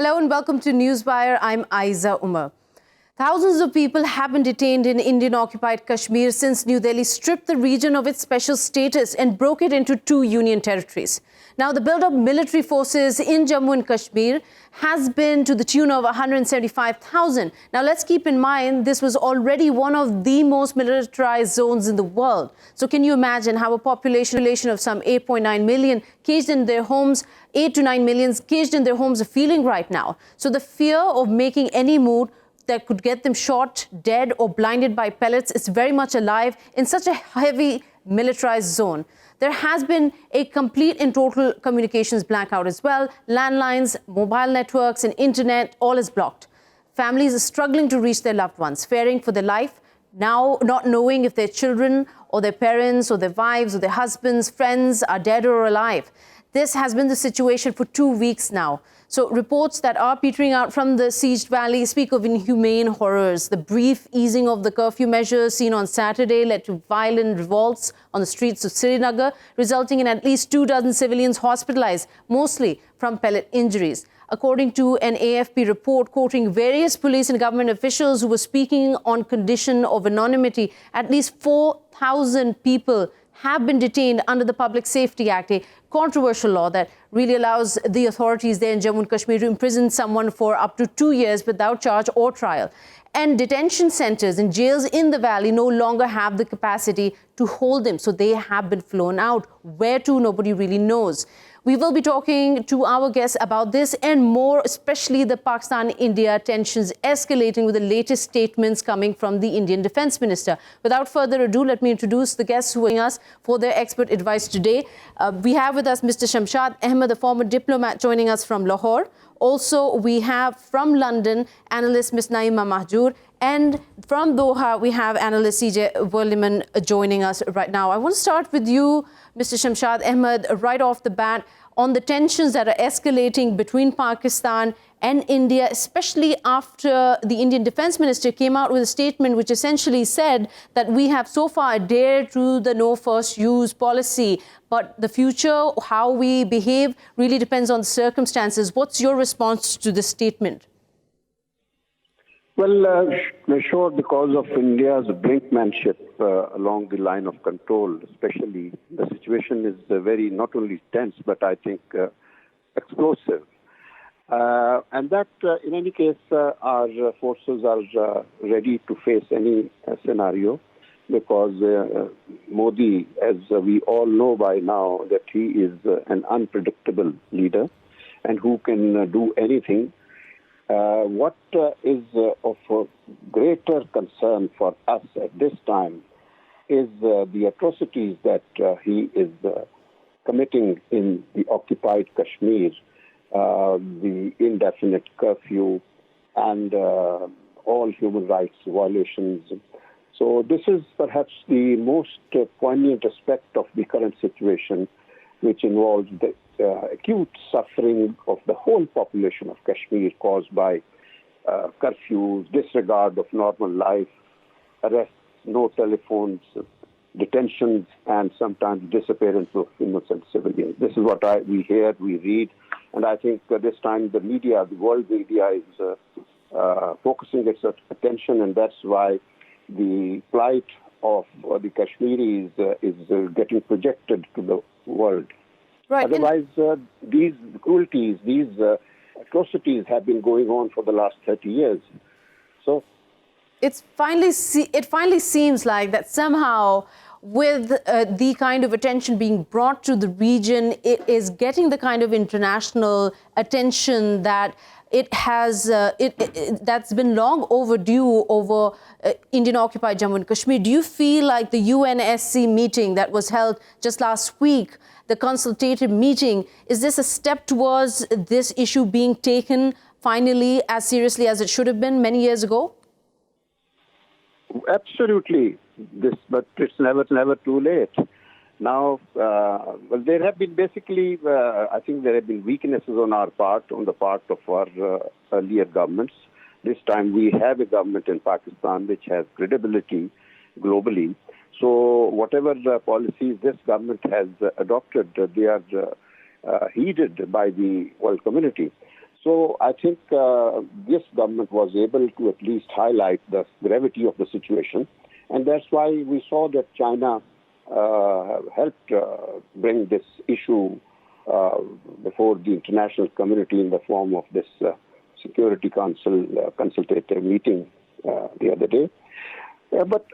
Hello and welcome to Newswire. I'm Ayza Omar. Thousands of people have been detained in Indian-occupied Kashmir since New Delhi stripped the region of its special status and broke it into two union territories. Now, the build-up military forces in Jammu and Kashmir has been to the tune of 175,000. Now, let's keep in mind this was already one of the most militarized zones in the world. So can you imagine how a population of some 8.9 million caged in their homes, 8 to 9 million caged in their homes are feeling right now? So the fear of making any move that could get them shot, dead or blinded by pellets is very much alive in such a heavy militarized zone. There has been a complete and total communications blackout as well. Landlines, mobile networks and internet, all is blocked. Families are struggling to reach their loved ones, fearing for their life, now not knowing if their children or their parents or their wives or their husbands, friends are dead or alive. This has been the situation for 2 weeks now. So reports that are petering out from the sieged valley speak of inhumane horrors. The brief easing of the curfew measures seen on Saturday led to violent revolts on the streets of Srinagar, resulting in at least 24 civilians hospitalized, mostly from pellet injuries. According to an AFP report quoting various police and government officials who were speaking on condition of anonymity, at least 4,000 people have been detained under the Public Safety Act, a controversial law that really allows the authorities there in Jammu and Kashmir to imprison someone for up to 2 years without charge or trial. And detention centers and jails in the valley no longer have the capacity to hold them. So they have been flown out. Where to, nobody really knows. We will be talking to our guests about this and more, especially the Pakistan-India tensions escalating with the latest statements coming from the Indian Defence Minister. Without further ado, let me introduce the guests who are joining us for their expert advice today. We have with us Mr. Shamshad Ahmad, the former diplomat, joining us from Lahore. Also, we have from London, analyst Ms. Nayeema Mahjoor. And from Doha, we have analyst CJ Werleman joining us right now. I want to start with you, Mr. Shamshad Ahmad, right off the bat on the tensions that are escalating between Pakistan and India, especially after the Indian Defence Minister came out with a statement which essentially said that we have so far adhered to the no first use policy, but the future, how we behave, really depends on the circumstances. What's your response to this statement? Well, sure, because of India's brinkmanship along the line of control, especially, the situation is very not only tense, but I think explosive. And that, in any case, our forces are ready to face any scenario because Modi, as we all know by now, that he is an unpredictable leader and who can do anything. What is of greater concern for us at this time is the atrocities that he is committing in the occupied Kashmir, the indefinite curfew and all human rights violations. So this is perhaps the most poignant aspect of the current situation, which involves the acute suffering of the whole population of Kashmir caused by curfews, disregard of normal life, arrests, no telephones, detentions, and sometimes disappearance of innocent civilians. This is what we hear, we read, and I think this time the media, the world media is focusing its attention, and that's why the plight of the Kashmiris is getting projected to the world. Right. Otherwise, these cruelties, these atrocities have been going on for the last 30 years. So it finally seems like that somehow with the kind of attention being brought to the region, it is getting the kind of international attention that it has that's been long overdue over Indian-occupied Jammu and Kashmir. Do you feel like the UNSC meeting that was held just last week, the consultative meeting, is this a step towards this issue being taken finally as seriously as it should have been many years ago? Absolutely, but it's never too late. Now, well, there have been basically, I think there have been weaknesses on the part of our earlier governments. This time we have a government in Pakistan which has credibility globally. So whatever policies this government has adopted, they are heeded by the world community. So I think this government was able to at least highlight the gravity of the situation. And that's why we saw that China helped bring this issue before the international community in the form of this Security Council consultative meeting the other day. But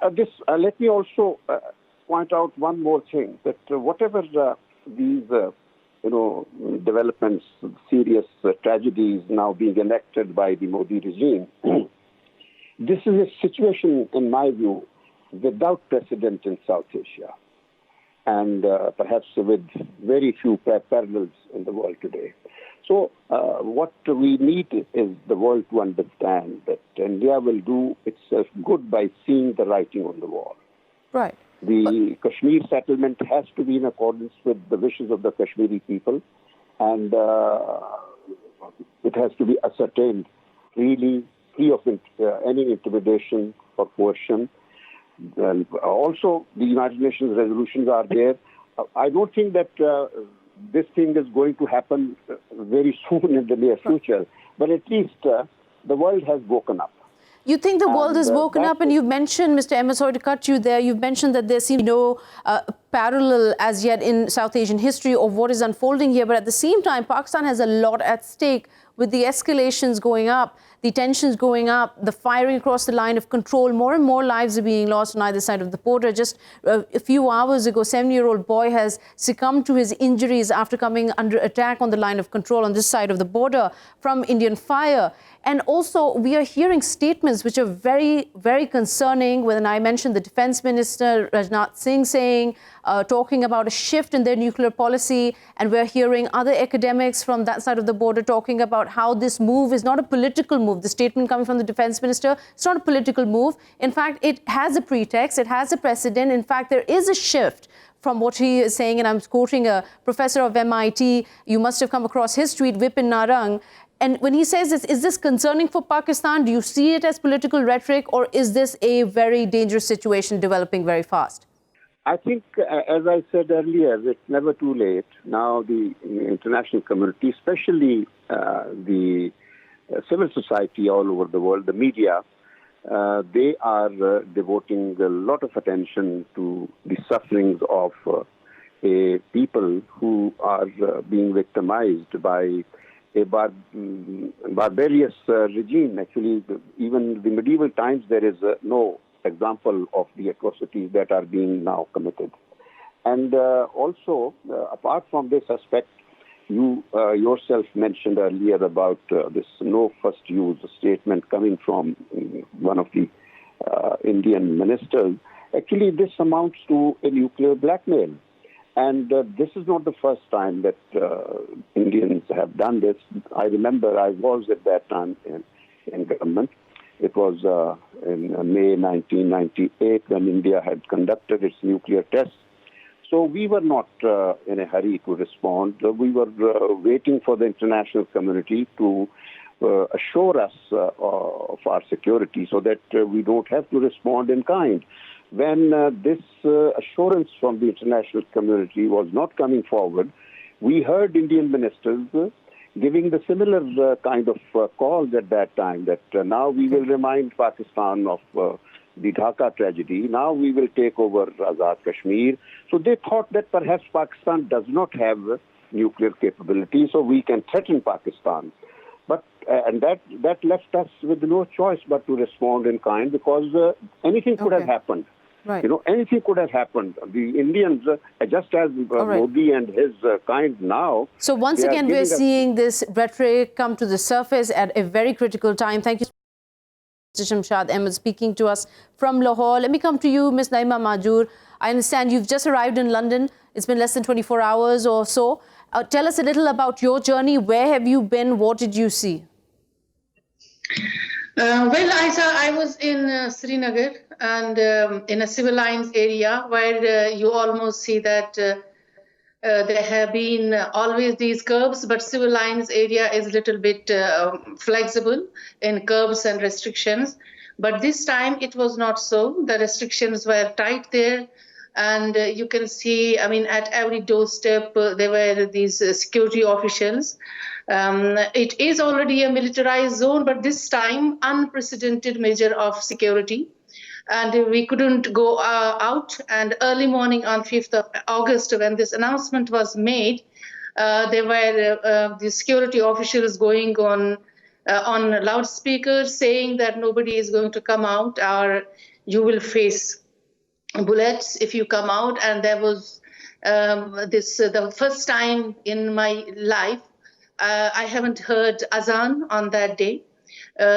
let me also point out one more thing, that whatever these developments, serious tragedies now being enacted by the Modi regime, this is a situation, in my view, without precedent in South Asia, and perhaps with very few parallels in the world today. So what we need is the world to understand that India will do itself good by seeing the writing on the wall. Right. The Kashmir settlement has to be in accordance with the wishes of the Kashmiri people, and it has to be ascertained freely, free of any intimidation or coercion. And also, the United Nations resolutions are there. I don't think that this thing is going to happen very soon in the near future, but at least the world has woken up. You think the world has woken up, and you've mentioned, Mr. Ahmad, sorry to cut you there, you've mentioned that there seems no parallel as yet in South Asian history of what is unfolding here. But at the same time, Pakistan has a lot at stake with the escalations going up, the tensions going up, the firing across the line of control. More and more lives are being lost on either side of the border. Just a few hours ago, a 7-year-old boy has succumbed to his injuries after coming under attack on the line of control on this side of the border from Indian fire. And also, we are hearing statements which are very, very concerning. When I mentioned the Defense Minister, Rajnath Singh, saying, talking about a shift in their nuclear policy. And we're hearing other academics from that side of the border talking about how this move is not a political move. The statement coming from the Defense Minister, it's not a political move. In fact, it has a pretext. It has a precedent. In fact, there is a shift from what he is saying. And I'm quoting a professor of MIT. You must have come across his tweet, Vipin Narang. And when he says this, is this concerning for Pakistan? Do you see it as political rhetoric, or is this a very dangerous situation developing very fast? I think, as I said earlier, it's never too late. Now the international community, especially the civil society all over the world, the media, they are devoting a lot of attention to the sufferings of a people who are being victimized by a barbarous regime. Actually, even in the medieval times, there is no example of the atrocities that are being now committed. And also, apart from this aspect, you yourself mentioned earlier about this no first use statement coming from one of the Indian ministers. Actually, this amounts to a nuclear blackmail. And this is not the first time that Indians have done this. I remember I was at that time in government. It was in May 1998 when India had conducted its nuclear tests. So we were not in a hurry to respond. We were waiting for the international community to assure us of our security so that we don't have to respond in kind. When this assurance from the international community was not coming forward, we heard Indian ministers giving the similar kind of calls at that time, that now we will remind Pakistan of the Dhaka tragedy. Now we will take over Azad Kashmir. So they thought that perhaps Pakistan does not have nuclear capability, so we can threaten Pakistan. But and that left us with no choice but to respond in kind, because anything could have happened. Right. You know, anything could have happened. The Indians, just as Modi and his kind now. So once again, we're seeing this rhetoric come to the surface at a very critical time. Thank you, Mr. Shamshad Ahmad, speaking to us from Lahore. Let me come to you, Ms. Nayeema Mahjoor. I understand you've just arrived in London. It's been less than 24 hours or so. Tell us a little about your journey. Where have you been? What did you see? Well, Ayza, I was in Srinagar and in a civil lines area where you almost see that there have been always these curbs, but civil lines area is a little bit flexible in curbs and restrictions. But this time it was not so. The restrictions were tight there. And you can see, I mean, at every doorstep, there were these security officials. It is already a militarized zone, but this time unprecedented measure of security. And we couldn't go out. And early morning on 5th of August, when this announcement was made, there were the security officials going on loudspeakers saying that nobody is going to come out, or you will face bullets if you come out. And there was the first time in my life I haven't heard azan on that day.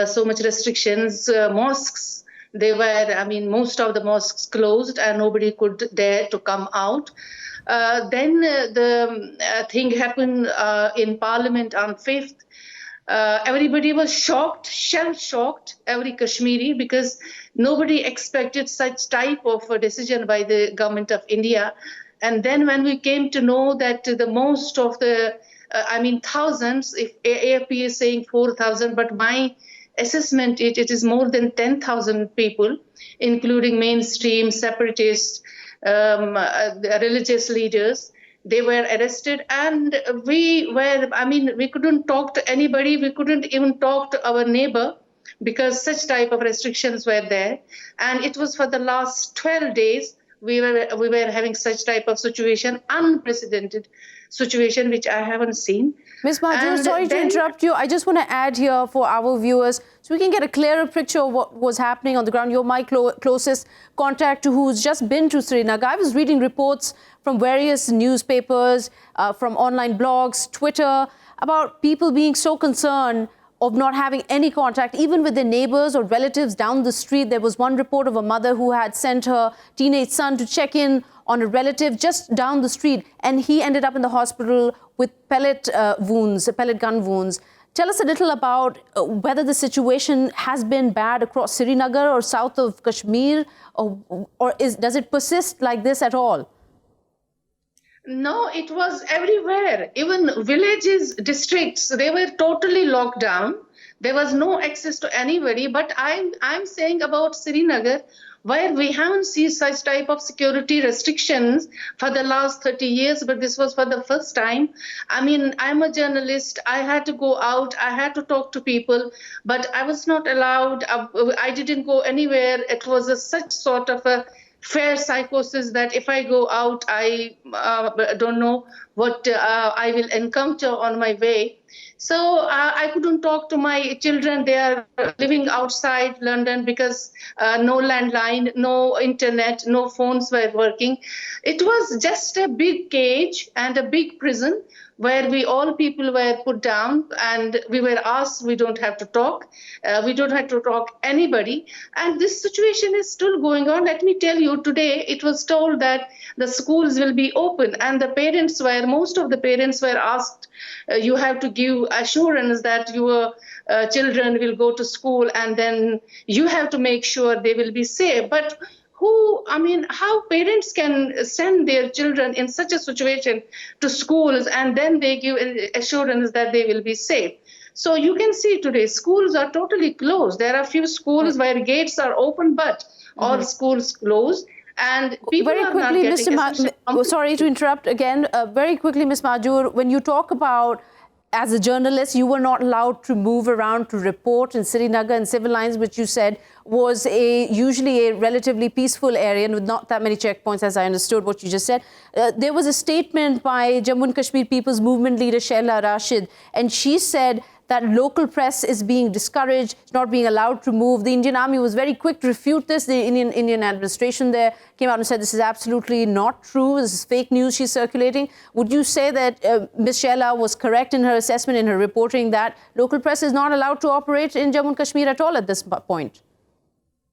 So much restrictions. Mosques, most of the mosques closed and nobody could dare to come out. Then the thing happened in Parliament on 5th. Everybody was shocked, shell-shocked, every Kashmiri, because nobody expected such type of a decision by the government of India. And then when we came to know that the most of the, thousands, if AFP is saying 4,000, but my assessment, it is more than 10,000 people, including mainstream separatists, religious leaders. They were arrested, and we couldn't talk to anybody. We couldn't even talk to our neighbor because such type of restrictions were there. And it was for the last 12 days we were having such type of situation, unprecedented situation, which I haven't seen. Ms. Mahjoor, sorry to interrupt you. I just want to add here for our viewers so we can get a clearer picture of what was happening on the ground. You're my closest contact to who's just been to Srinagar. I was reading reports from various newspapers, from online blogs, Twitter, about people being so concerned of not having any contact, even with their neighbors or relatives down the street. There was one report of a mother who had sent her teenage son to check in on a relative just down the street, and he ended up in the hospital with pellet gun wounds. Tell us a little about whether the situation has been bad across Srinagar or south of Kashmir, or does it persist like this at all? No, it was everywhere. Even villages, districts, they were totally locked down. There was no access to anybody. But I'm saying about Srinagar, where we haven't seen such type of security restrictions for the last 30 years, but this was for the first time. I'm a journalist. I had to go out. I had to talk to people, but I was not allowed. I didn't go anywhere. It was such sort of a fair psychosis that if I go out, I don't know what I will encounter on my way. So I couldn't talk to my children. They are living outside London because no landline, no internet, no phones were working. It was just a big cage and a big prison where people were put down, and we were asked, we don't have to talk. We don't have to talk anybody. And this situation is still going on. Let me tell you, today it was told that the schools will be open, and most of the parents were asked, you have to give assurance that your children will go to school, and then you have to make sure they will be safe. But how parents can send their children in such a situation to schools and then they give assurance that they will be safe? So you can see today schools are totally closed. There are few schools where gates are open, but all schools closed. And people very quickly, sorry to interrupt again. Very quickly, Ms. Mahjoor, when you talk about, as a journalist, you were not allowed to move around to report in Srinagar and civil lines, which you said was usually a relatively peaceful area and with not that many checkpoints, as I understood what you just said. There was a statement by Jammu and Kashmir People's Movement leader Shaila Rashid, and she said that local press is being discouraged, not being allowed to move. The Indian Army was very quick to refute this. The Indian administration there came out and said this is absolutely not true. This is fake news she's circulating. Would you say that Ms. Shaila was correct in her assessment, in her reporting, that local press is not allowed to operate in Jammu and Kashmir at all at this point?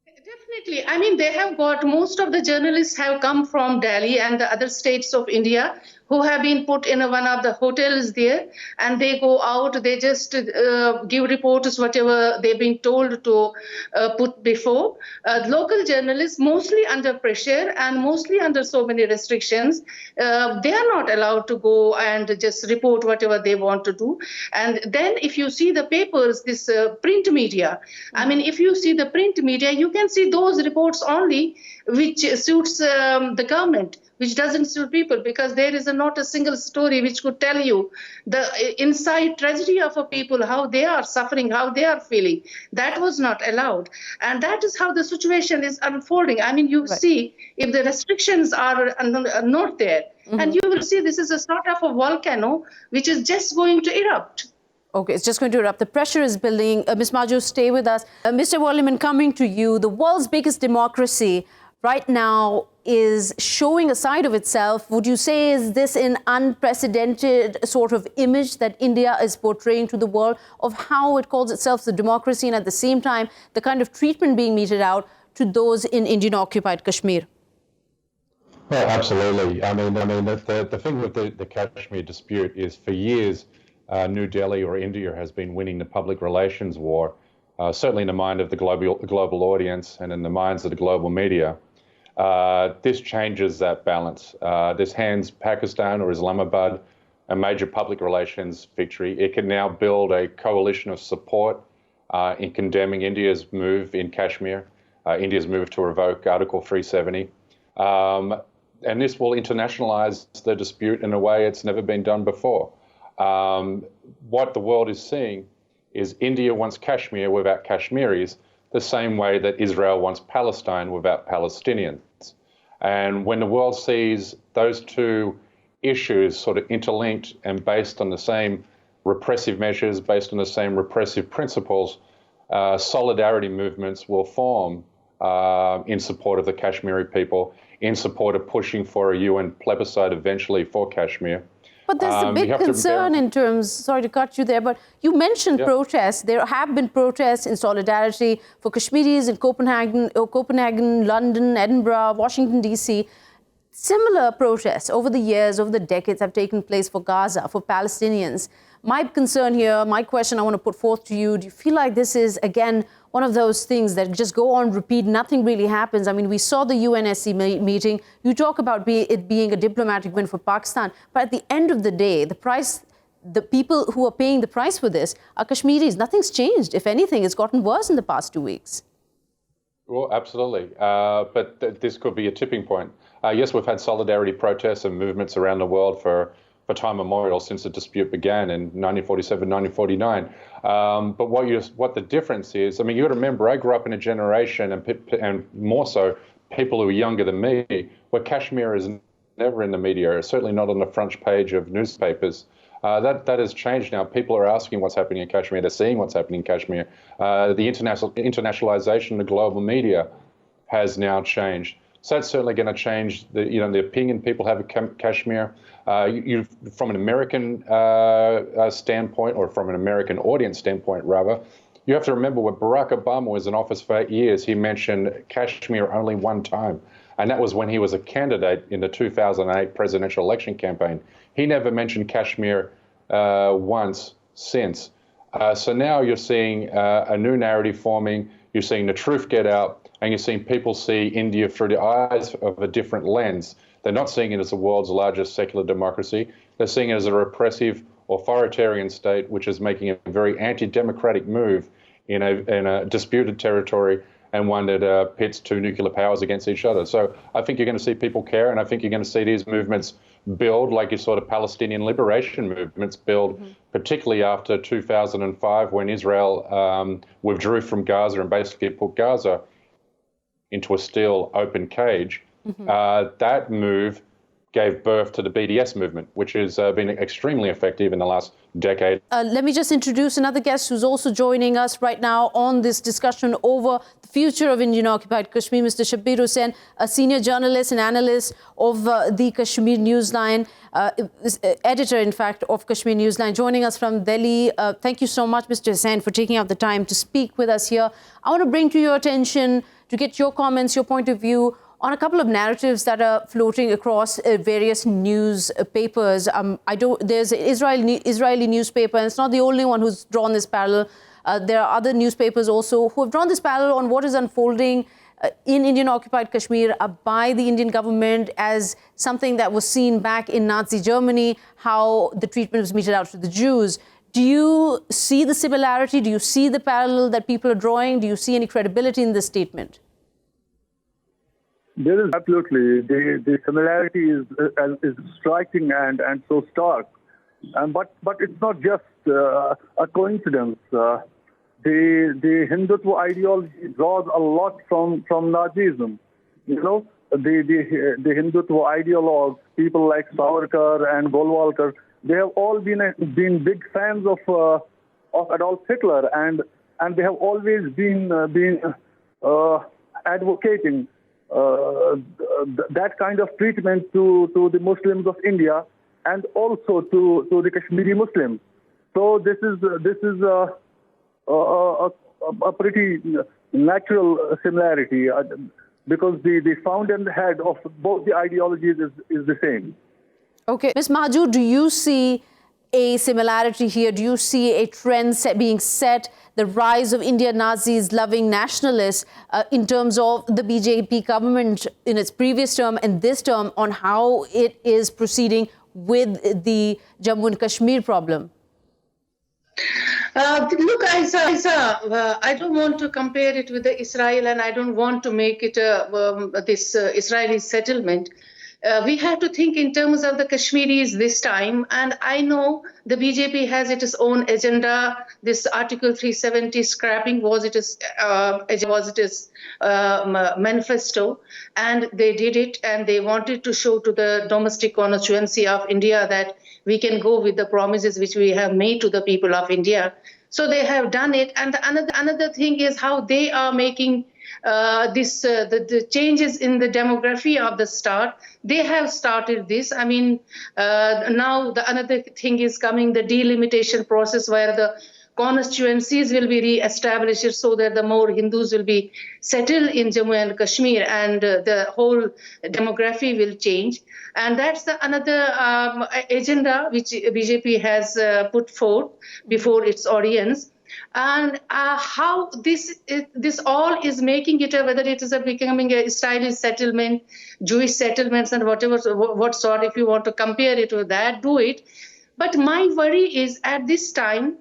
Definitely. They have got, most of the journalists have come from Delhi and the other states of India who have been put in one of the hotels there, and they go out, they just give reports, whatever they've been told to put before. Local journalists, mostly under pressure and mostly under so many restrictions, they are not allowed to go and just report whatever they want to do. And then if you see the papers, this print media, if you see the print media, you can see those reports only which suits the government. which doesn't suit people, because there is not a single story which could tell you the inside tragedy of a people, how they are suffering, how they are feeling. That was not allowed. And that is how the situation is unfolding. I mean, you see, if the restrictions are not there, and you will see this is a sort of a volcano which is just going to erupt. Okay, it's just going to erupt. The pressure is building. Ms. Mahjoor, stay with us. Mr. Werleman, coming to you, the world's biggest democracy right now is showing a side of itself. Would you say, is this an unprecedented sort of image that India is portraying to the world of how it calls itself the democracy, and at the same time, the kind of treatment being meted out to those in Indian-occupied Kashmir? Well, absolutely. I mean, the thing with the Kashmir dispute is, for years, New Delhi or India has been winning the public relations war, certainly in the mind of the global audience and in the minds of the global media. This changes that balance. This hands Pakistan or Islamabad a major public relations victory. It can now build a coalition of support in condemning India's move in Kashmir, India's move to revoke Article 370. And this will internationalize the dispute in a way it's never been done before. What the world is seeing is India wants Kashmir without Kashmiris, the same way that Israel wants Palestine without Palestinians. And when the world sees those two issues sort of interlinked and based on the same repressive measures, based on the same repressive principles, solidarity movements will form in support of the Kashmiri people, in support of pushing for a UN plebiscite eventually for Kashmir. But there's a big concern in terms, sorry to cut you there, but you mentioned protests. There have been protests in solidarity for Kashmiris in Copenhagen, London, Edinburgh, Washington, D.C. Similar protests over the years, over the decades have taken place for Gaza, for Palestinians. My concern here, my question I want to put forth to you, do you feel like this is, again, one of those things that just go on repeat, nothing really happens? I mean, we saw the UNSC meeting. You talk about it being a diplomatic win for Pakistan, but at the end of the day, the people who are paying the price for this are Kashmiris. Nothing's changed. If anything, it's gotten worse in the past 2 weeks. Well, absolutely. But this could be a tipping point. Yes, we've had solidarity protests and movements around the world for time memorial since the dispute began in 1947, 1949. But what the difference is, I mean, you got to remember, I grew up in a generation, and more so, people who are younger than me, where Kashmir is never in the media, certainly not on the front page of newspapers. That has changed now. People are asking what's happening in Kashmir. They're seeing what's happening in Kashmir. The internationalization of the global media has now changed. So that's certainly going to change the opinion people have of Kashmir. From an American standpoint, or from an American audience standpoint, rather, you have to remember when Barack Obama was in office for 8 years, he mentioned Kashmir only one time. And that was when he was a candidate in the 2008 presidential election campaign. He never mentioned Kashmir once since. So now you're seeing a new narrative forming. You're seeing the truth get out. And you're seeing people see India through the eyes of a different lens. They're not seeing it as the world's largest secular democracy. They're seeing it as a repressive, authoritarian state, which is making a very anti-democratic move in a disputed territory, and one that pits two nuclear powers against each other. So I think you're going to see people care, and I think you're going to see these movements build, like you saw the Palestinian liberation movements build, particularly after 2005, when Israel withdrew from Gaza and basically put Gaza into a steel open cage. That move gave birth to the BDS movement, which has been extremely effective in the last decade. Let me just introduce another guest who's also joining us right now on this discussion over the future of Indian-occupied Kashmir, Mr. Shabir Hussain, a senior journalist and analyst of the Kashmir Newsline, editor, in fact, of Kashmir Newsline, joining us from Delhi. Thank you so much, Mr. Hussain, for taking out the time to speak with us here. I want to bring to your attention, to get your comments, your point of view on a couple of narratives that are floating across various newspapers. There's an Israeli newspaper, and it's not the only one who's drawn this parallel. There are other newspapers also who have drawn this parallel on what is unfolding in Indian-occupied Kashmir by the Indian government as something that was seen back in Nazi Germany, how the treatment was meted out to the Jews. Do you see the similarity? Do you see the parallel that people are drawing? Do you see any credibility in this statement? There is absolutely the similarity is striking and so stark, but it's not just a coincidence. The Hindutva ideology draws a lot from Nazism. You know, the Hindutva ideologues, people like Savarkar and Golwalkar, they have all been big fans of Adolf Hitler, and they have always been advocating that kind of treatment to the Muslims of India and also to the Kashmiri Muslims. So this is a pretty natural similarity because the founder head of both the ideologies is the same. Okay, Ms. Mahjoor, do you see a similarity here? Do you see a trend being set, the rise of Indian Nazis loving nationalists in terms of the BJP government in its previous term and this term on how it is proceeding with the Jammu and Kashmir problem? Look, Ayza, I don't want to compare it with the Israel, and I don't want to make it this Israeli settlement. We have to think in terms of the Kashmiris this time, and I know the BJP has its own agenda. This Article 370 scrapping was its manifesto, and they did it, and they wanted to show to the domestic constituency of India that we can go with the promises which we have made to the people of India. So they have done it, and another thing is how they are making the changes in the demography of the start. They have started this. I mean, now the another thing is coming, the delimitation process where the constituencies will be re-established so that the more Hindus will be settled in Jammu and Kashmir, and the whole demography will change. And that's another agenda which BJP has put forth before its audience. And how this all is making it, whether it is becoming a Israeli settlement, Jewish settlements, and what sort, if you want to compare it with that, do it. But my worry is at this time,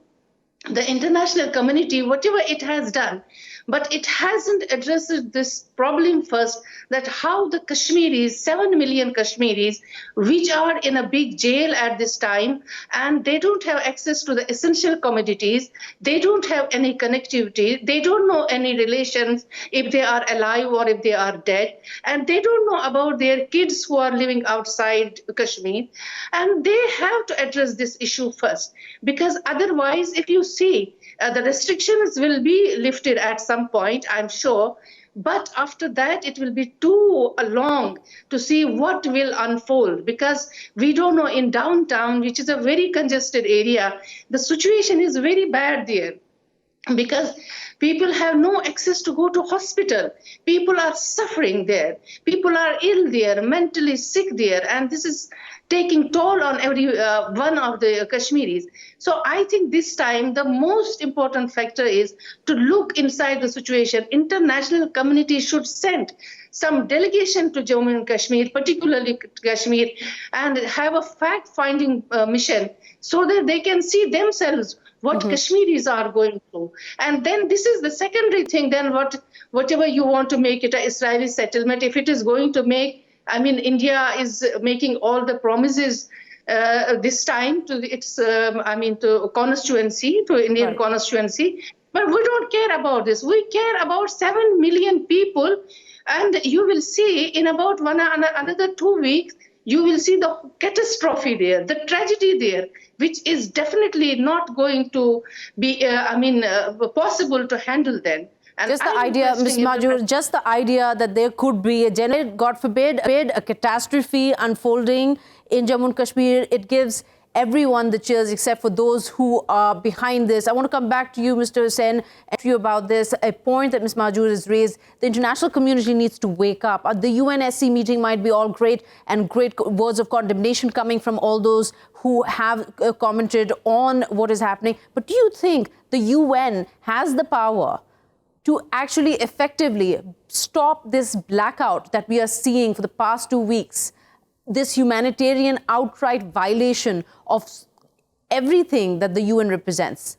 the international community, whatever it has done, but it hasn't addressed this problem first, that how the Kashmiris, 7 million Kashmiris, which are in a big jail at this time, and they don't have access to the essential commodities, they don't have any connectivity, they don't know any relations if they are alive or if they are dead, and they don't know about their kids who are living outside Kashmir, and they have to address this issue first, because otherwise, if you see, the restrictions will be lifted at some point, I'm sure, but after that, it will be too long to see what will unfold, because we don't know in downtown, which is a very congested area, the situation is very bad there, because people have no access to go to hospital. People are suffering there. People are ill there, mentally sick there, and this is taking toll on every one of the Kashmiris. So I think this time the most important factor is to look inside the situation. International community should send some delegation to Jammu and Kashmir, particularly Kashmir, and have a fact-finding mission so that they can see themselves what Kashmiris are going through. And then this is the secondary thing, then whatever you want to make it an Israeli settlement, if it is going to make, I mean, India is making all the promises this time to its, to constituency, to Indian constituency, but we don't care about this. We care about 7 million people, and you will see in about another 2 weeks, you will see the catastrophe there, the tragedy there, which is definitely not going to be, possible to handle then. And just the idea, Ms. Mahjoor, just the idea that there could be a God forbid, a catastrophe unfolding in Jammu and Kashmir, it gives everyone the chills except for those who are behind this. I want to come back to you, Mr. Hussain, and ask you about this. A point that Ms. Mahjoor has raised, the international community needs to wake up. The UNSC meeting might be all great and great words of condemnation coming from all those who have commented on what is happening. But do you think the UN has the power to actually effectively stop this blackout that we are seeing for the past 2 weeks, this humanitarian outright violation of everything that the UN represents?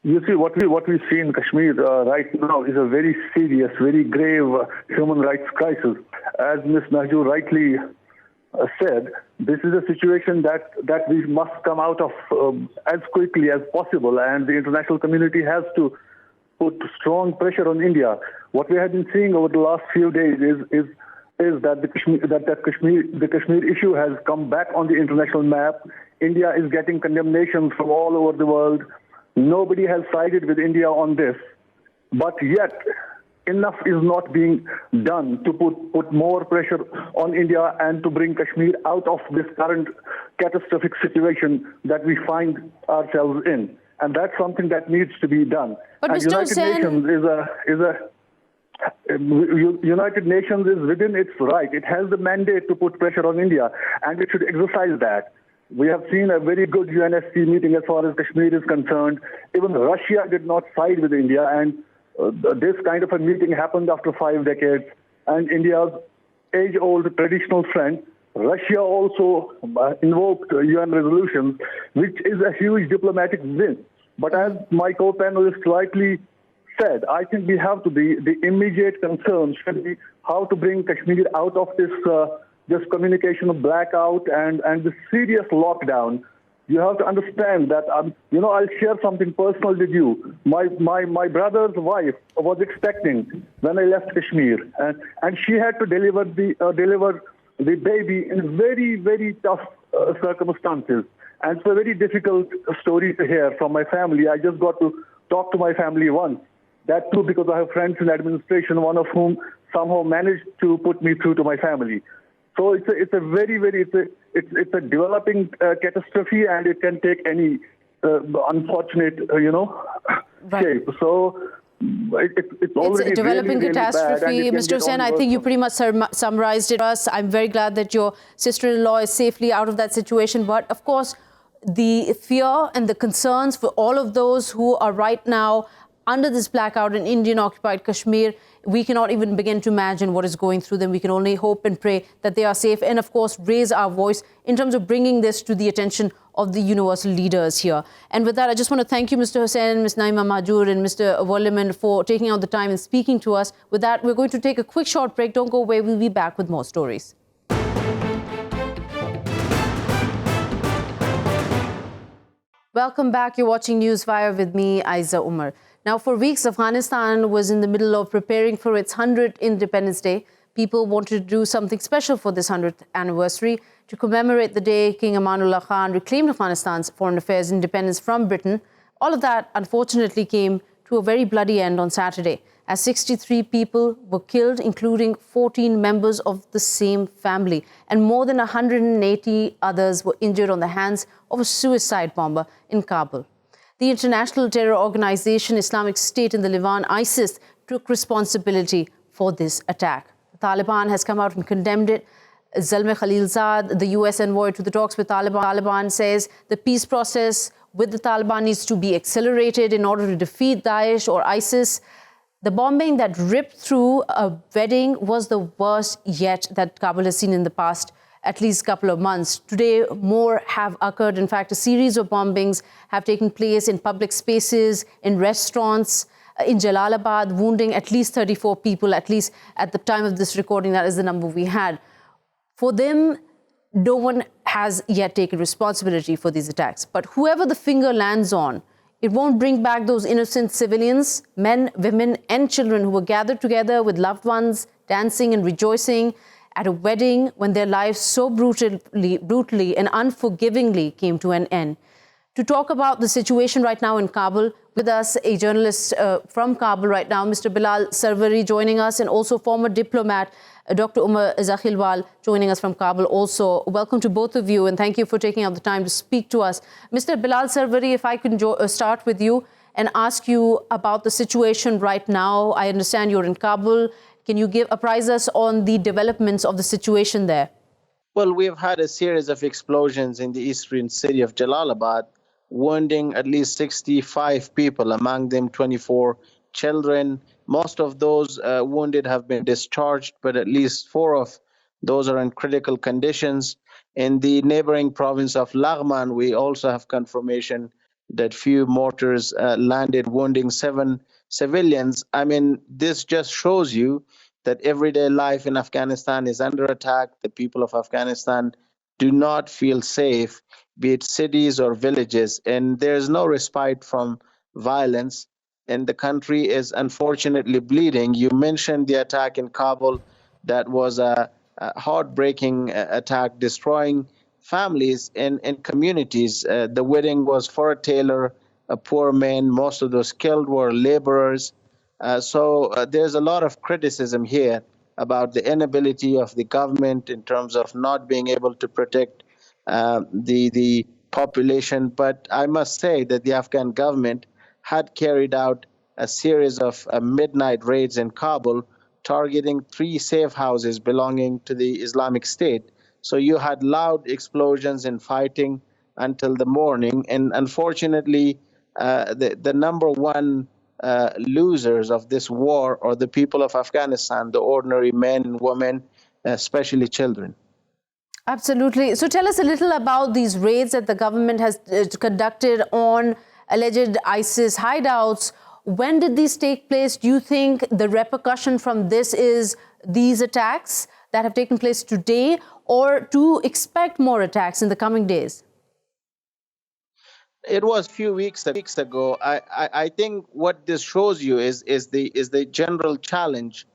You see, what we see in Kashmir right now is a very serious, very grave human rights crisis. As Ms. Mahjoor rightly said, this is a situation that we must come out of as quickly as possible, and the international community has to put strong pressure on India. What we have been seeing over the last few days is that the Kashmir issue has come back on the international map. India is getting condemnations from all over the world. Nobody has sided with India on this, but yet enough is not being done to put more pressure on India and to bring Kashmir out of this current catastrophic situation that we find ourselves in. And that's something that needs to be done. But and Mr. United Nations is within its right. It has the mandate to put pressure on India, and it should exercise that. We have seen a very good UNSC meeting as far as Kashmir is concerned. Even Russia did not side with India, and this kind of a meeting happened after 5 decades. And India's age-old traditional friend, Russia, also invoked UN resolutions, which is a huge diplomatic win. But as my co-panelist rightly said, I think we have to be, the immediate concern should be how to bring Kashmir out of this communication of blackout and the serious lockdown. You have to understand that, I'll share something personal with you. My brother's wife was expecting when I left Kashmir, and she had to deliver the baby in very, very tough circumstances. And it's a very difficult story to hear from my family. I just got to talk to my family once. That too because I have friends in administration, one of whom somehow managed to put me through to my family. So it's a very, very, it's a developing catastrophe, and it can take any unfortunate, right. shape. So it's already a developing really, really catastrophe. bad, Mr. Hussain, I think you pretty much summarized it for us. I'm very glad that your sister-in-law is safely out of that situation. But of course, the fear and the concerns for all of those who are right now under this blackout in Indian-occupied Kashmir, we cannot even begin to imagine what is going through them. We can only hope and pray that they are safe and, of course, raise our voice in terms of bringing this to the attention of the universal leaders here. And with that, I just want to thank you, Mr. Hussain, Ms. Nayeema, Mahjoor and Mr. Werleman for taking out the time and speaking to us. With that, we're going to take a quick short break. Don't go away. We'll be back with more stories. Welcome back. You're watching Newswire with me, Ayza Omar. Now, for weeks, Afghanistan was in the middle of preparing for its 100th Independence Day. People wanted to do something special for this 100th anniversary. To commemorate the day King Amanullah Khan reclaimed Afghanistan's foreign affairs independence from Britain, all of that, unfortunately, came to a very bloody end on Saturday, as 63 people were killed, including 14 members of the same family, and more than 180 others were injured on the hands of a suicide bomber in Kabul. The international terror organization Islamic State in the Levant, ISIS, took responsibility for this attack. The Taliban has come out and condemned it. Zalmay Khalilzad, the US envoy to the talks with Taliban, says the peace process with the Taliban needs to be accelerated in order to defeat Daesh or ISIS. The bombing that ripped through a wedding was the worst yet that Kabul has seen in the past at least couple of months. Today, more have occurred. In fact, a series of bombings have taken place in public spaces, in restaurants, in Jalalabad, wounding at least 34 people, at least at the time of this recording. That is the number we had. For them, no one has yet taken responsibility for these attacks. But whoever the finger lands on, it won't bring back those innocent civilians, men, women, and children who were gathered together with loved ones, dancing and rejoicing at a wedding when their lives so brutally and unforgivingly came to an end. To talk about the situation right now in Kabul, with us a journalist from Kabul right now, Mr. Bilal Sarwary joining us, and also former diplomat Dr. Omar Zakhilwal joining us from Kabul also. Welcome to both of you, and thank you for taking out the time to speak to us. Mr. Bilal Sarwary, if I can start with you and ask you about the situation right now. I understand you're in Kabul. Can you apprise us on the developments of the situation there? Well, we've had a series of explosions in the eastern city of Jalalabad, wounding at least 65 people, among them 24 children. Most of those wounded have been discharged, but at least 4 of those are in critical conditions. In the neighboring province of Werleman, we also have confirmation that few mortars landed, wounding 7 civilians. I mean, this just shows you that everyday life in Afghanistan is under attack. The people of Afghanistan do not feel safe, be it cities or villages, and there's no respite from violence. And the country is unfortunately bleeding. You mentioned the attack in Kabul. That was a heartbreaking attack, destroying families and communities. The wedding was for a tailor, a poor man. Most of those killed were laborers. So there's a lot of criticism here about the inability of the government in terms of not being able to protect the population. But I must say that the Afghan government had carried out a series of midnight raids in Kabul, targeting 3 safe houses belonging to the Islamic State. So you had loud explosions and fighting until the morning. And unfortunately, the number one losers of this war are the people of Afghanistan, the ordinary men and women, especially children. Absolutely. So tell us a little about these raids that the government has conducted on alleged ISIS hideouts. When did these take place? Do you think the repercussion from this is these attacks that have taken place today, or to expect more attacks in the coming days? It was a few weeks ago. I think what this shows you is the general challenge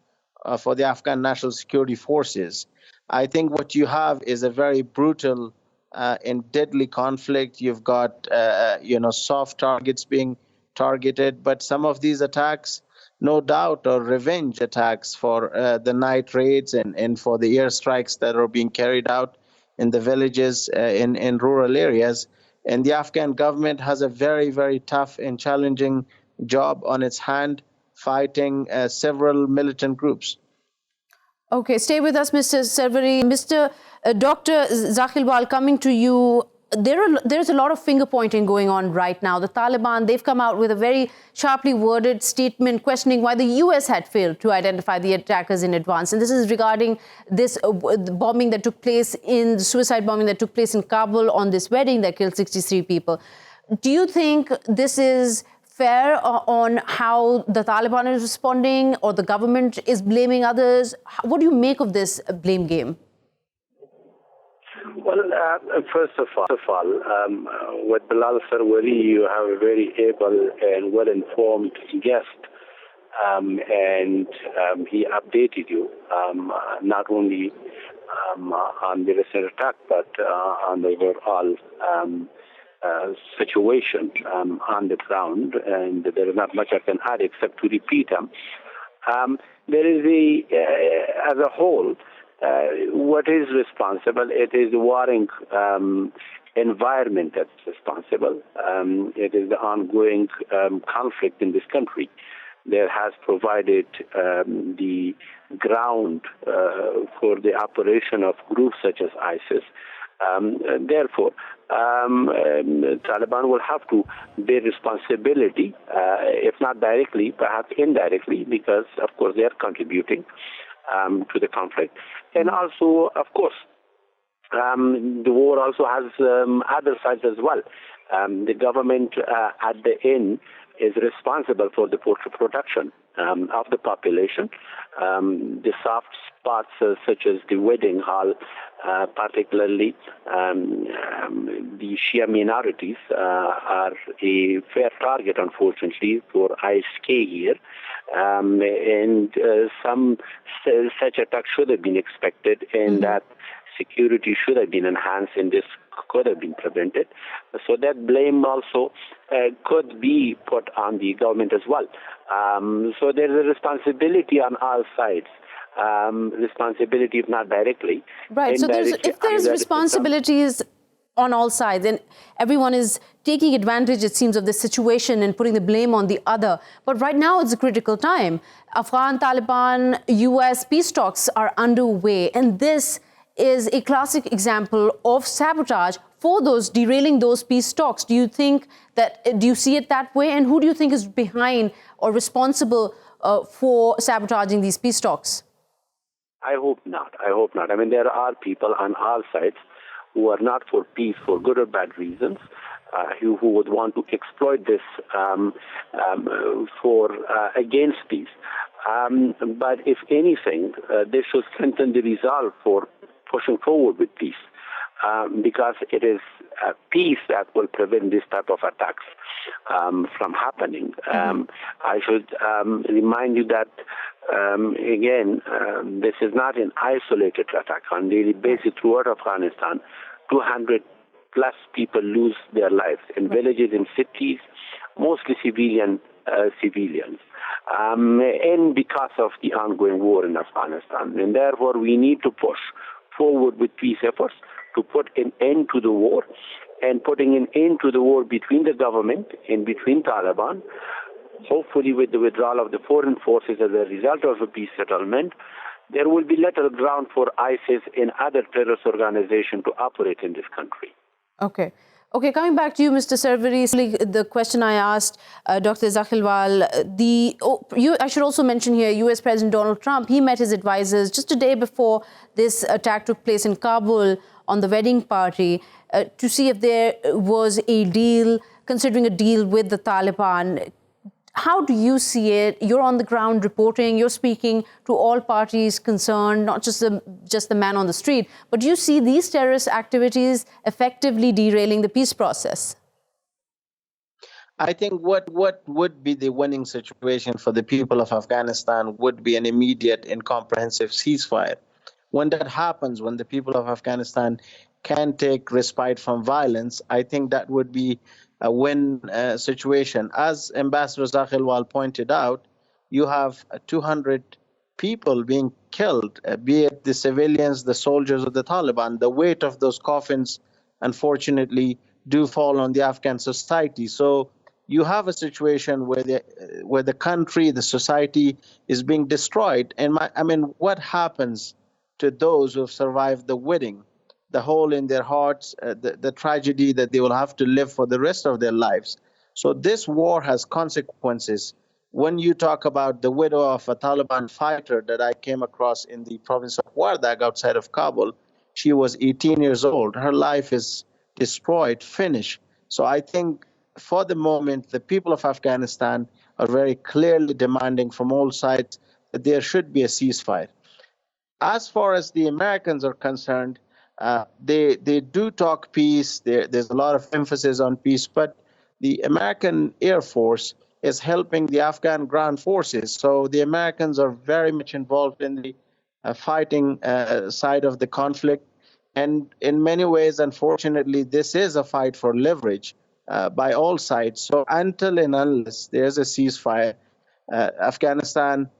for the Afghan National Security Forces. I think what you have is a very brutal and deadly conflict. You've got soft targets being targeted, but some of these attacks, no doubt, are revenge attacks for the night raids and for the airstrikes that are being carried out in the villages in rural areas. And the Afghan government has a very, very tough and challenging job on its hand, fighting several militant groups. Okay, stay with us, Mr. Sarwary. Mr. Dr. Zakhilwal, coming to you. There's a lot of finger pointing going on right now. The Taliban, they've come out with a very sharply worded statement questioning why the US had failed to identify the attackers in advance. And this is regarding this bombing that took place the suicide bombing that took place in Kabul on this wedding that killed 63 people. Do you think this is fair on how the Taliban is responding, or the government is blaming others? What do you make of this blame game? Well, first of all, with Bilal Sarwary, you have a very able and well-informed guest, and he updated you not only on the recent attack, but on the overall situation on the ground, and there is not much I can add except to repeat them. There is as a whole, what is responsible? It is the warring environment that's responsible. It is the ongoing conflict in this country that has provided the ground for the operation of groups such as ISIS. Therefore, Taliban will have to bear responsibility, if not directly, perhaps indirectly, because, of course, they are contributing to the conflict. And also, of course, the war also has other sides as well. The government at the end is responsible for the protection of the population. The soft spots such as the wedding hall, particularly the Shia minorities, are a fair target, unfortunately, for ISK here. And some such attacks should have been expected, and that security should have been enhanced, and this could have been prevented. So that blame also could be put on the government as well. So there's a responsibility on all sides. Responsibility, if not directly. Right. So if there's responsibilities on all sides, and everyone is taking advantage, it seems, of the situation and putting the blame on the other. But right now it's a critical time. Afghan, Taliban, US peace talks are underway, and this is a classic example of sabotage for those derailing those peace talks. Do you see it that way? And who do you think is behind or responsible for sabotaging these peace talks? I hope not. I mean, there are people on all sides who are not for peace for good or bad reasons. who would want to exploit this for against peace. But if anything, this should strengthen the resolve for pushing forward with peace, because it is peace that will prevent this type of attacks from happening. I should remind you that, again, this is not an isolated attack. On a daily basis throughout Afghanistan, 200 plus people lose their lives in villages and cities, mostly civilians, and because of the ongoing war in Afghanistan. And therefore, we need to push forward with peace efforts to put an end to the war, and putting an end to the war between the government and between Taliban, hopefully with the withdrawal of the foreign forces as a result of a peace settlement, there will be little ground for ISIS and other terrorist organizations to operate in this country. Okay. Okay, coming back to you, Mr. Sarwary, the question I asked Dr. Zakhilwal, I should also mention here, US President Donald Trump, he met his advisors just a day before this attack took place in Kabul on the wedding party to see if there was a deal, considering a deal with the Taliban. How do you see it? You're on the ground reporting, you're speaking to all parties concerned, not just the man on the street, but do you see these terrorist activities effectively derailing the peace process? I think what would be the winning situation for the people of Afghanistan would be an immediate and comprehensive ceasefire. When that happens, when the people of Afghanistan can take respite from violence, I think that would be a win situation. As Ambassador Zakhilwal pointed out, you have 200 people being killed, be it the civilians, the soldiers, or the Taliban. The weight of those coffins, unfortunately, do fall on the Afghan society. So you have a situation where the country, the society is being destroyed. And what happens to those who have survived the wedding? The hole in their hearts, the tragedy that they will have to live for the rest of their lives. So this war has consequences. When you talk about the widow of a Taliban fighter that I came across in the province of Wardak outside of Kabul, she was 18 years old. Her life is destroyed, finished. So I think for the moment, the people of Afghanistan are very clearly demanding from all sides that there should be a ceasefire. As far as the Americans are concerned, they do talk peace. There's a lot of emphasis on peace, but the American Air Force is helping the Afghan ground forces. So the Americans are very much involved in the fighting side of the conflict. And in many ways, unfortunately, this is a fight for leverage by all sides. So until and unless there's a ceasefire, Afghanistan,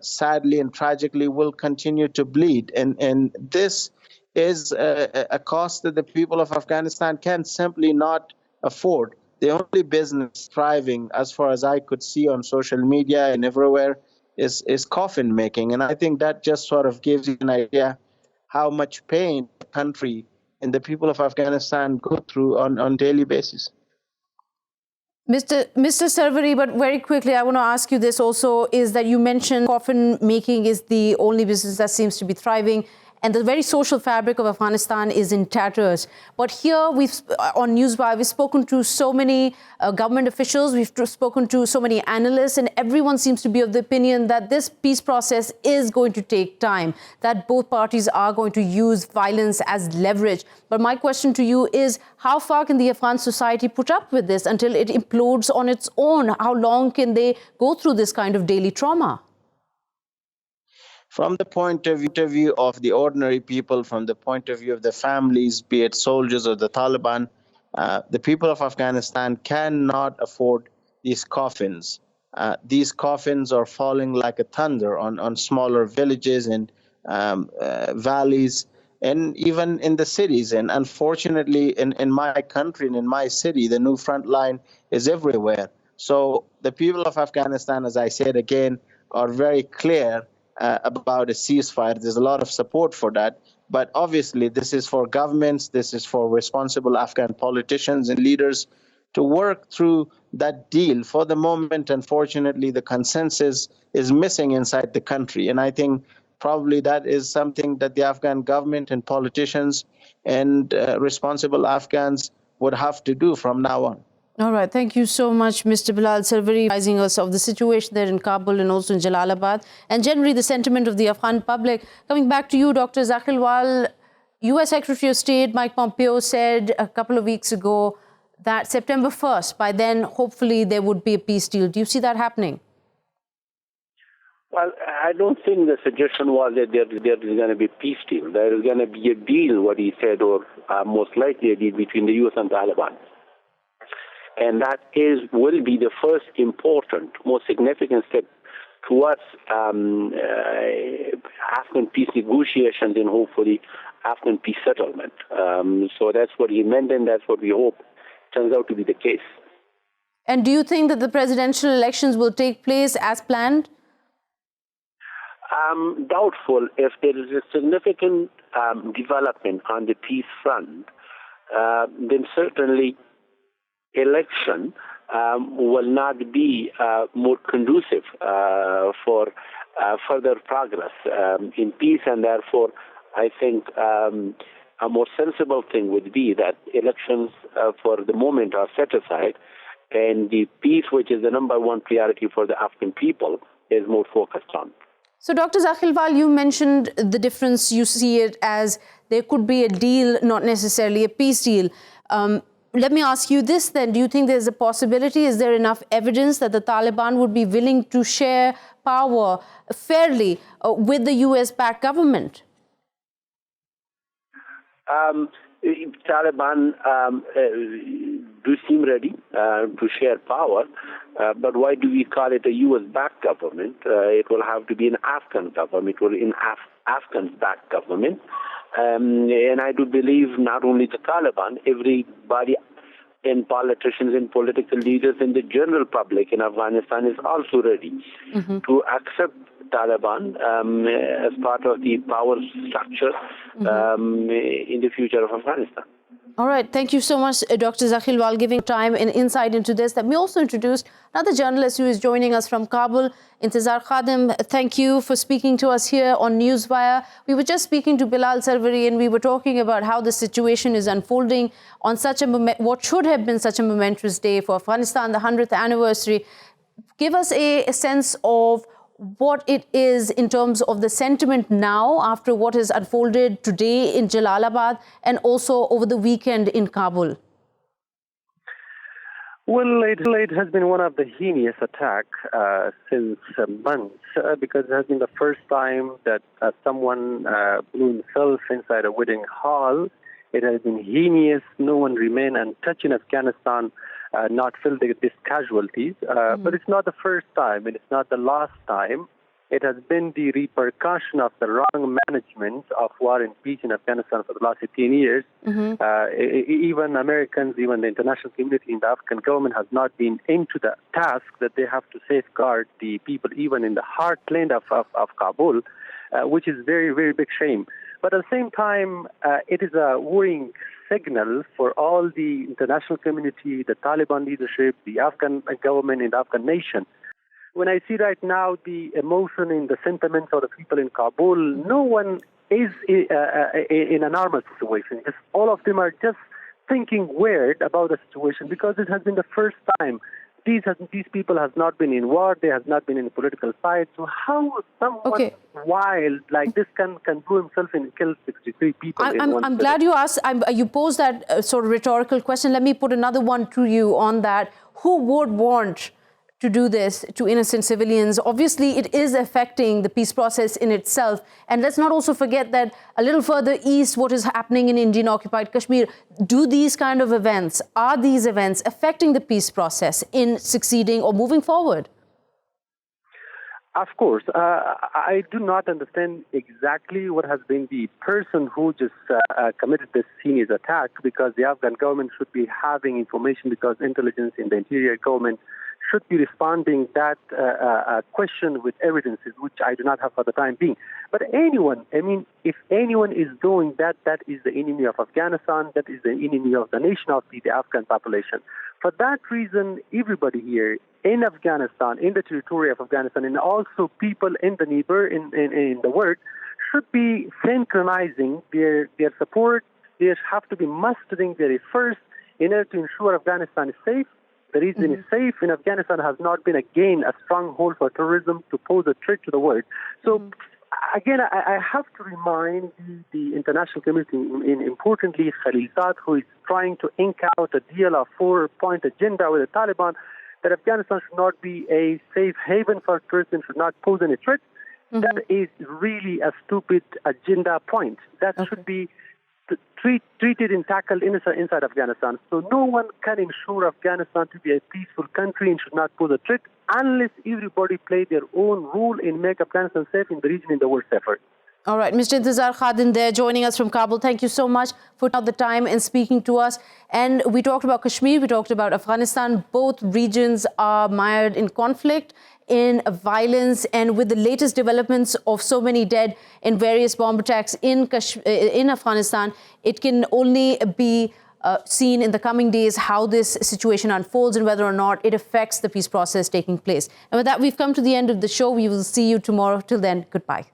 sadly and tragically, will continue to bleed. And this is a cost that the people of Afghanistan can simply not afford. The only business thriving, as far as I could see on social media and everywhere, is coffin making. And I think that just sort of gives you an idea how much pain the country and the people of Afghanistan go through on a daily basis. Mr. Sarwary, but very quickly, I want to ask you this also, is that you mentioned coffin making is the only business that seems to be thriving. And the very social fabric of Afghanistan is in tatters. But here, on Newswire, we've spoken to so many government officials, we've spoken to so many analysts, and everyone seems to be of the opinion that this peace process is going to take time, that both parties are going to use violence as leverage. But my question to you is, how far can the Afghan society put up with this until it implodes on its own? How long can they go through this kind of daily trauma? From the point of view of the ordinary people, from the point of view of the families, be it soldiers or the Taliban, the people of Afghanistan cannot afford these coffins. These coffins are falling like a thunder on smaller villages and valleys, and even in the cities. And unfortunately, in my country and in my city, the new front line is everywhere. So the people of Afghanistan, as I said again, are very clear about a ceasefire. There's a lot of support for that. But obviously, this is for governments, this is for responsible Afghan politicians and leaders to work through that deal. For the moment, unfortunately, the consensus is missing inside the country. And I think probably that is something that the Afghan government and politicians and responsible Afghans would have to do from now on. All right. Thank you so much, Mr. Bilal Sarwary, advising us of the situation there in Kabul and also in Jalalabad, and generally the sentiment of the Afghan public. Coming back to you, Dr. Zakhilwal, U.S. Secretary of State Mike Pompeo said a couple of weeks ago that September 1st, by then, hopefully there would be a peace deal. Do you see that happening? Well, I don't think the suggestion was that there is going to be a peace deal. There is going to be a deal, what he said, or most likely a deal between the U.S. and Taliban. And that will be the first important, most significant step towards Afghan peace negotiations and hopefully Afghan peace settlement. So that's what he meant, and that's what we hope turns out to be the case. And do you think that the presidential elections will take place as planned? Doubtful. If there is a significant development on the peace front, then certainly election will not be more conducive for further progress in peace, and therefore I think a more sensible thing would be that elections for the moment are set aside, and the peace, which is the number one priority for the Afghan people, is more focused on. So, Dr. Zakhilwal, you mentioned the difference. You see it as there could be a deal, not necessarily a peace deal. Let me ask you this then. Do you think there's a possibility, is there enough evidence that the Taliban would be willing to share power fairly with the US-backed government? Taliban do seem ready to share power, but why do we call it a US-backed government? It will have to be an Afghan government, or an Afghan-backed government. And I do believe not only the Taliban, everybody and politicians and political leaders and the general public in Afghanistan is also ready to accept Taliban as part of the power structure in the future of Afghanistan. All right. Thank you so much, Dr. Zakhilwal, giving time and insight into this. Let me also introduce another journalist who is joining us from Kabul, Intizar Khadim. Thank you for speaking to us here on Newswire. We were just speaking to Bilal Sarwary, and we were talking about how the situation is unfolding on such a what should have been such a momentous day for Afghanistan, the 100th anniversary. Give us a sense of what it is in terms of the sentiment now after what has unfolded today in Jalalabad and also over the weekend in Kabul. Well, it has been one of the heinous attacks since months because it has been the first time that someone blew himself inside a wedding hall. It has been heinous. No one remained untouched in Afghanistan, not filled with these casualties. But it's not the first time, and it's not the last time. It has been the repercussion of the wrong management of war and peace in Afghanistan for the last 15 years. Even Americans, even the international community in the Afghan government has not been into the task that they have to safeguard the people, even in the heartland of Kabul, which is very, very big shame. But at the same time, it is a worrying signal for all the international community, the Taliban leadership, the Afghan government, and the Afghan nation. When I see right now the emotion and the sentiments of the people in Kabul, no one is in a normal situation. All of them are just thinking weird about the situation because it has been the first time. These people have not been in war. They have not been in a political fight. So how someone wild like this can blow himself and kill 63 people? I'm glad you asked. You posed that sort of rhetorical question. Let me put another one to you on that. Who would want to do this to innocent civilians? Obviously, it is affecting the peace process in itself. And let's not also forget that a little further east, what is happening in Indian-occupied Kashmir, are these events affecting the peace process in succeeding or moving forward? Of course. I do not understand exactly what has been the person who just committed this heinous attack, because the Afghan government should be having information, because intelligence in the interior government should be responding that question with evidences, which I do not have for the time being. But anyone, if anyone is doing that, that is the enemy of Afghanistan, that is the enemy of the nation, of the Afghan population. For that reason, everybody here in Afghanistan, in the territory of Afghanistan, and also people in the neighbor, in the world, should be synchronizing their support. They have to be mustering their efforts in order to ensure Afghanistan is safe. The region is safe, and Afghanistan has not been, again, a stronghold for terrorism to pose a threat to the world. So, again, I have to remind the international community, importantly, Khalilzad, who is trying to ink out a deal of 4-point agenda with the Taliban, that Afghanistan should not be a safe haven for terrorists and should not pose any threat. That is really a stupid agenda point. That should be treated and tackled inside Afghanistan. So no one can ensure Afghanistan to be a peaceful country and should not pose a threat unless everybody play their own role and make Afghanistan safe in the region in the world safer. All right, Mr. Intizar Khadim there joining us from Kabul. Thank you so much for the time and speaking to us. And we talked about Kashmir, we talked about Afghanistan. Both regions are mired in conflict, in violence, and with the latest developments of so many dead in various bomb attacks in Afghanistan, it can only be seen in the coming days how this situation unfolds and whether or not it affects the peace process taking place. And with that, we've come to the end of the show. We will see you tomorrow. Till then, goodbye.